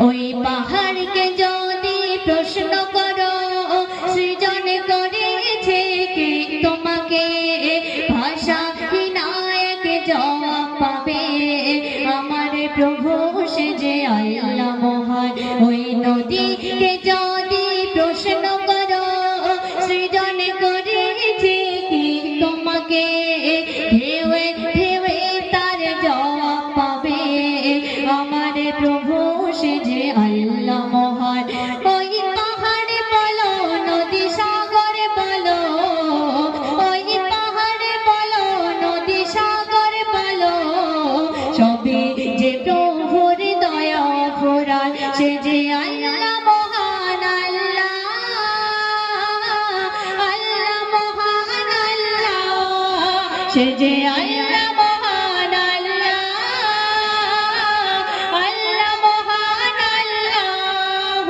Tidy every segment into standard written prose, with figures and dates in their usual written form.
ওই পাহাড়কে যদি প্রশ্ন করো সৃজন করেছে কে তোমাকে, ভাষাহীন এক জবাব পাবে আমার প্রভু সে যে আল্লাহ মহান। ওই নদীকে যদি প্রশ্ন করো সৃজন করেছে কে তোমাকে, ঢেউয়ে ঢেউয়ে তার জবাব পাবে আমার প্রভু সে যে আল্লাহ মহান। ওই পাহাড়ে বলো নদী সাগর বলো, ওই পাহাড়ে বলো নদী সাগর বলো, সবে যে প্রভুর দয়া ফুরান সে যে আল্লাহ মহান। আল্লাহ আল্লাহ মহান আল্লাহ সে যে আল্লাহ মহান। আল্লাহ আল্লাহ মহান আল্লাহ।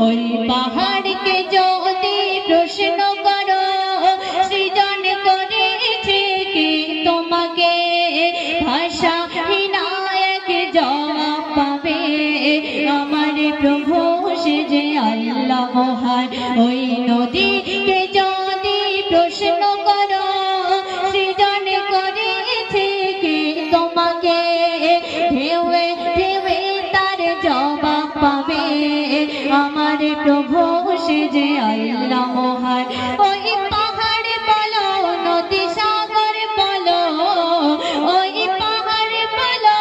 ওই পাহাড়কে যদি প্রশ্ন করো সৃজন করেছে কে তোমাকে, ভাষাহীন এক জবাব পাবে আমার প্রভু সে যে আল্লাহ মহান। ওই নদীকে যদি প্রশ্ন করো সৃজন করেছে কে তোমাকে, ঢেউয়ে ঢেউয়ে তার জবাব পাবে আমার প্রভু সে যে আল্লাহ মহান। ওই পাহাড়ে বলো নদী সাগর বলো, ওই পাহাড়ে বলো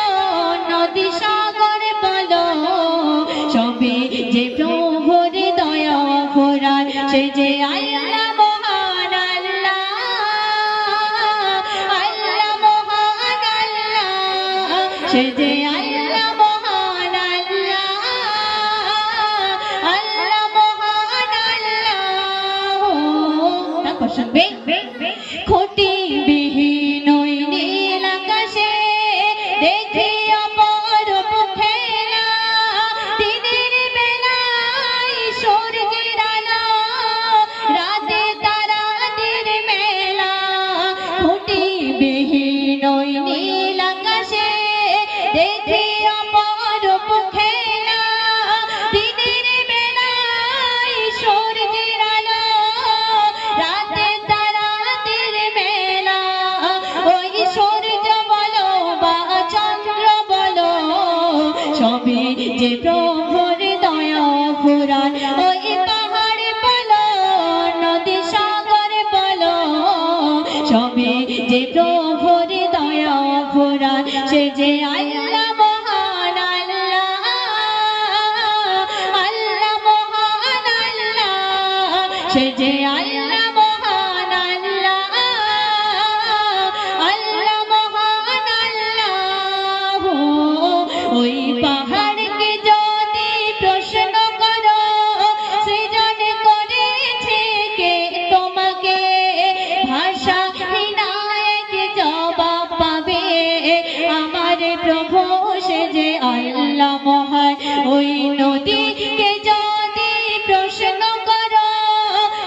নদী সাগর বলো, সবে যে প্রভুর দয়া ফুরান সে যে আল্লাহ মহান। আল্লাহ আল্লাহ মহান আল্লাহ সে যে আল্লাহ মহান। আল্লাহ আল্লাহ মহান আল্লাহ। শুনবে খুঁটি বিহীন ওই নীল আকাশে দেখি অপরূপ খেলা, দিনের বেলায় সূর্যের আলো, রাতে তারাদের মেলা। খুঁটি বিহীন ওই নীল আকাশে দেখি অপরূপ খেলা, দিনের বেলায় সূর্যের আলো, রাতে তারাদের মেলা। ওই সূর্য বলো বা চন্দ্র বলো, সবে যে প্রভুর দয়া ফুরান। ওই পাহাড় বলো নদী সাগর বলো, সবে যে প্রভুর দয়া ফুরান সে যে আল্লাহ মহান। আল্লাহ আল্লাহ মহান আল্লাহ সে যে আল্লাহ মহান। আল্লাহ আল্লাহ মহান আল্লাহ। ওই পাহাড়কে যদি প্রশ্ন করো সৃজন করেছে কে তোমাকে, ভাষাহীন এক জবাব পাবে আমার প্রভু সে যে আল্লাহ মহান। ওই নদীকে যদি প্রশ্ন করো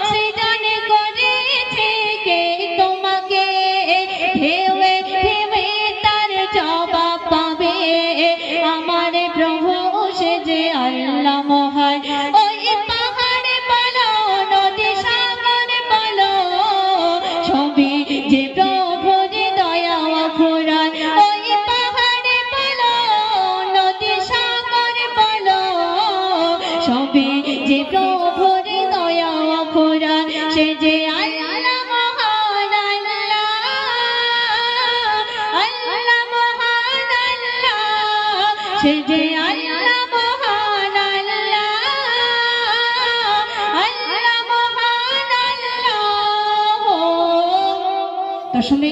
সৃজন করেছে কে তোমাকে, ঢেউয়ে ঢেউয়ে তার জবাব পাবে আমার প্রভু সে যে আল্লাহ মহান। ওই পাহাড়ে বলো নদী সাগর বলো, সবই যে প্রভুর দয়া ফুরান। ওই পাহাড়ে বলো নদী সাগর বলো, সবই যে প্রভুর দয়া ফুরান সে যে আল্লাহ মহান। আল্লাহ আল্লাহ মহান আল্লাহ সে যে আল্লাহ মহান। আল্লাহ আল্লাহ মহান আল্লাহ। তো শুনে